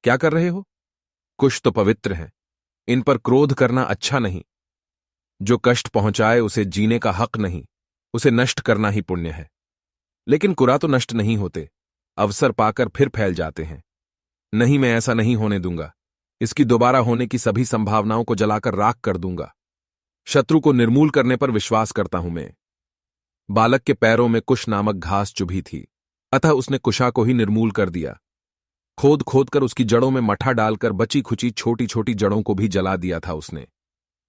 क्या कर रहे हो? कुछ तो पवित्र हैं। इन पर क्रोध करना अच्छा नहीं। जो कष्ट पहुंचाए उसे जीने का हक नहीं, उसे नष्ट करना ही पुण्य है। लेकिन कुरा तो नष्ट नहीं होते, अवसर पाकर फिर फैल जाते हैं। नहीं, मैं ऐसा नहीं होने दूंगा। इसकी दोबारा होने की सभी संभावनाओं को जलाकर राख कर दूंगा। शत्रु को निर्मूल करने पर विश्वास करता हूं मैं। बालक के पैरों में कुश नामक घास चुभी थी, अतः उसने कुशा को ही निर्मूल कर दिया। खोद खोद कर उसकी जड़ों में मठा डालकर बची खुची छोटी छोटी जड़ों को भी जला दिया था उसने।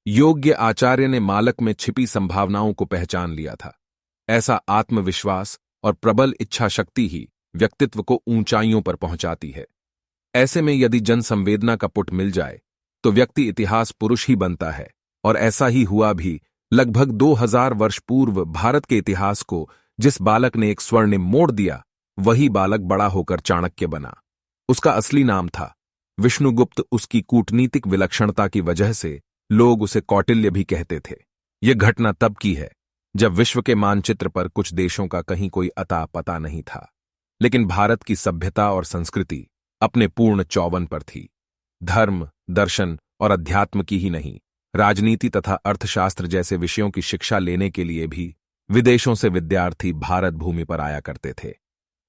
योग्य आचार्य ने मालक में छिपी संभावनाओं को पहचान लिया था। ऐसा आत्मविश्वास और प्रबल इच्छा शक्ति ही व्यक्तित्व को ऊंचाइयों पर पहुंचाती है। ऐसे में यदि जन संवेदना का पुट मिल जाए तो व्यक्ति इतिहास पुरुष ही बनता है, और ऐसा ही हुआ भी। लगभग 2000 वर्ष पूर्व भारत के इतिहास को जिस बालक ने एक स्वर्णिम मोड़ दिया, वही बालक बड़ा होकर चाणक्य बना। उसका असली नाम था विष्णुगुप्त। उसकी कूटनीतिक विलक्षणता की वजह से लोग उसे कौटिल्य भी कहते थे। यह घटना तब की है जब विश्व के मानचित्र पर कुछ देशों का कहीं कोई अता पता नहीं था, लेकिन भारत की सभ्यता और संस्कृति अपने पूर्ण चौवन पर थी। धर्म, दर्शन और अध्यात्म की ही नहीं, राजनीति तथा अर्थशास्त्र जैसे विषयों की शिक्षा लेने के लिए भी विदेशों से विद्यार्थी भारत भूमि पर आया करते थे।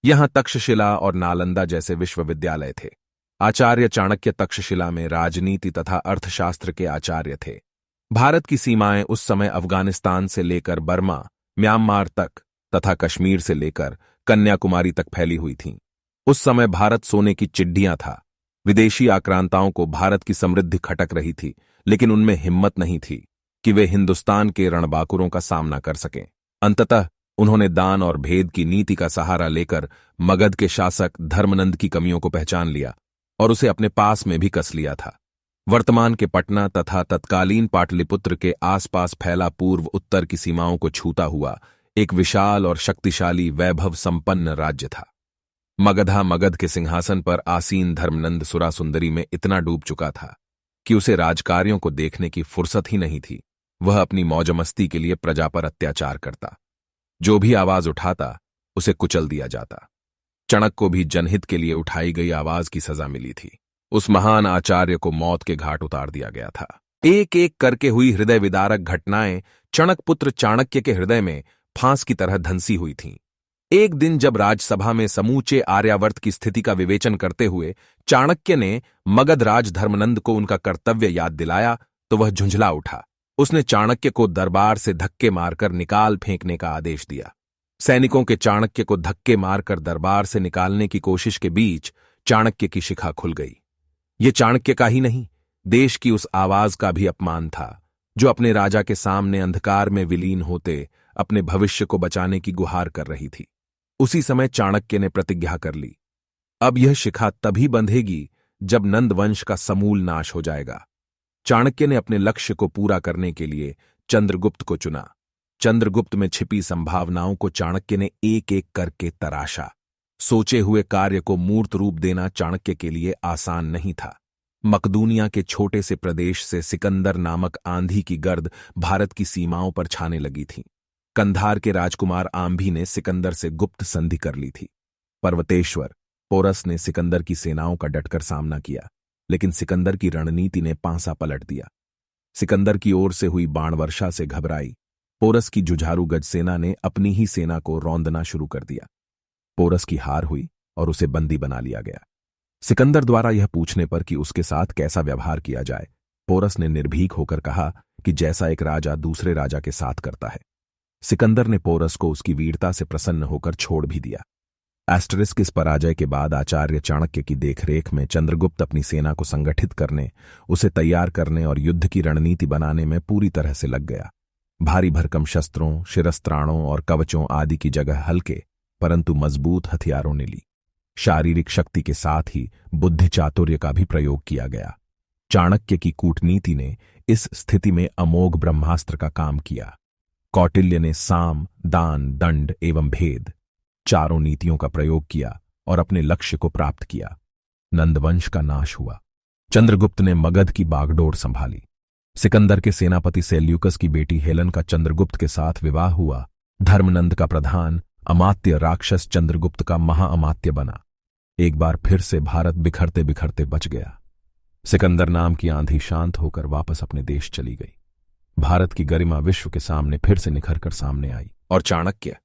यहां तक्षशिला और नालंदा जैसे विश्वविद्यालय थे। आचार्य चाणक्य तक्षशिला में राजनीति तथा अर्थशास्त्र के आचार्य थे। भारत की सीमाएं उस समय अफगानिस्तान से लेकर बर्मा, म्यांमार तक तथा कश्मीर से लेकर कन्याकुमारी तक फैली हुई थीं। उस समय भारत सोने की चिड्डियां था। विदेशी आक्रांताओं को भारत की समृद्धि खटक रही थी, लेकिन उनमें हिम्मत नहीं थी कि वे हिंदुस्तान के रणबांकुरों का सामना कर सकें। अंततः उन्होंने दान और भेद की नीति का सहारा लेकर मगध के शासक धर्मनंद की कमियों को पहचान लिया और उसे अपने पास में भी कस लिया था। वर्तमान के पटना तथा तत्कालीन पाटलिपुत्र के आसपास फैला पूर्व उत्तर की सीमाओं को छूता हुआ एक विशाल और शक्तिशाली वैभव संपन्न राज्य था। मगधा मगध के सिंहासन पर आसीन धर्मनंद सुरासुंदरी में इतना डूब चुका था कि उसे राजकार्यों को देखने की फुर्सत ही नहीं थी। वह अपनी मौजमस्ती के लिए प्रजा पर अत्याचार करता। जो भी आवाज उठाता उसे कुचल दिया जाता। चाणक्य को भी जनहित के लिए उठाई गई आवाज की सजा मिली थी। उस महान आचार्य को मौत के घाट उतार दिया गया था। एक एक करके हुई हृदय विदारक घटनाएं चाणक्य पुत्र चाणक्य के हृदय में फांस की तरह धंसी हुई थीं। एक दिन जब राज्यसभा में समूचे आर्यावर्त की स्थिति का विवेचन करते हुए चाणक्य ने मगध राज धर्मनंद को उनका कर्तव्य याद दिलाया तो वह झुंझला उठा। उसने चाणक्य को दरबार से धक्के मारकर निकाल फेंकने का आदेश दिया। सैनिकों के चाणक्य को धक्के मारकर दरबार से निकालने की कोशिश के बीच चाणक्य की शिखा खुल गई। ये चाणक्य का ही नहीं, देश की उस आवाज का भी अपमान था जो अपने राजा के सामने अंधकार में विलीन होते अपने भविष्य को बचाने की गुहार कर रही थी। उसी समय चाणक्य ने प्रतिज्ञा कर ली, अब यह शिखा तभी बंधेगी जब नंद वंश का समूल नाश हो जाएगा। चाणक्य ने अपने लक्ष्य को पूरा करने के लिए चंद्रगुप्त को चुना। चंद्रगुप्त में छिपी संभावनाओं को चाणक्य ने एक एक करके तराशा। सोचे हुए कार्य को मूर्त रूप देना चाणक्य के लिए आसान नहीं था। मकदूनिया के छोटे से प्रदेश से सिकंदर नामक आंधी की गर्द भारत की सीमाओं पर छाने लगी थी। कंधार के राजकुमार आंभी ने सिकंदर से गुप्त संधि कर ली थी। पर्वतेश्वर पोरस ने सिकंदर की सेनाओं का डटकर सामना किया, लेकिन सिकंदर की रणनीति ने पांसा पलट दिया। सिकंदर की ओर से हुई बाण वर्षा से घबराई पोरस की जुझारू गज सेना ने अपनी ही सेना को रौंदना शुरू कर दिया। पोरस की हार हुई और उसे बंदी बना लिया गया। सिकंदर द्वारा यह पूछने पर कि उसके साथ कैसा व्यवहार किया जाए, पोरस ने निर्भीक होकर कहा कि जैसा एक राजा दूसरे राजा के साथ करता है। सिकंदर ने पोरस को उसकी वीरता से प्रसन्न होकर छोड़ भी दिया। एस्टरिस्क इस पराजय के बाद आचार्य चाणक्य की देखरेख में चंद्रगुप्त अपनी सेना को संगठित करने, उसे तैयार करने और युद्ध की रणनीति बनाने में पूरी तरह से लग गया। भारी भरकम शस्त्रों, शिरस्त्राणों और कवचों आदि की जगह हल्के परंतु मजबूत हथियारों ने ली। शारीरिक शक्ति के साथ ही बुद्धि चातुर्य का भी प्रयोग किया गया। चाणक्य की कूटनीति ने इस स्थिति में अमोघ ब्रह्मास्त्र का काम किया। कौटिल्य ने साम, दान, दंड एवं भेद चारों नीतियों का प्रयोग किया और अपने लक्ष्य को प्राप्त किया। नंदवंश का नाश हुआ। चंद्रगुप्त ने मगध की बागडोर संभाली। सिकंदर के सेनापति सेल्यूकस की बेटी हेलन का चंद्रगुप्त के साथ विवाह हुआ। धर्मनंद का प्रधान अमात्य राक्षस चंद्रगुप्त का महाअमात्य बना। एक बार फिर से भारत बिखरते बिखरते बच गया। सिकंदर नाम की आंधी शांत होकर वापस अपने देश चली गई। भारत की गरिमा विश्व के सामने फिर से निखर कर सामने आई। और चाणक्य,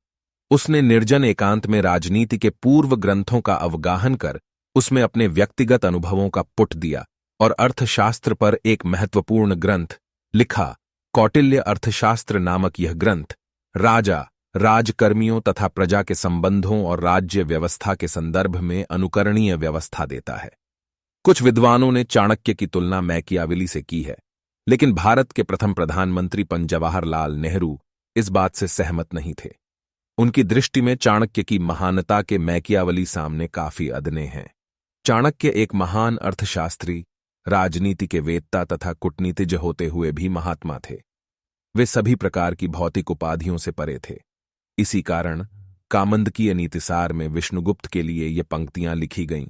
उसने निर्जन एकांत में राजनीति के पूर्व ग्रंथों का अवगाहन कर उसमें अपने व्यक्तिगत अनुभवों का पुट दिया और अर्थशास्त्र पर एक महत्वपूर्ण ग्रंथ लिखा। कौटिल्य अर्थशास्त्र नामक यह ग्रंथ राजा, राजकर्मियों तथा प्रजा के संबंधों और राज्य व्यवस्था के संदर्भ में अनुकरणीय व्यवस्था देता है। कुछ विद्वानों ने चाणक्य की तुलना मैकियावेली से की है, लेकिन भारत के प्रथम प्रधानमंत्री पंडित जवाहरलाल नेहरू इस बात से सहमत नहीं थे। उनकी दृष्टि में चाणक्य की महानता के मैकियावेली सामने काफी अदने हैं। चाणक्य एक महान अर्थशास्त्री, राजनीति के वेत्ता तथा कूटनीतिज्ञ होते हुए भी महात्मा थे। वे सभी प्रकार की भौतिक उपाधियों से परे थे। इसी कारण कामंदकीय नीतिसार में विष्णुगुप्त के लिए ये पंक्तियां लिखी गईं।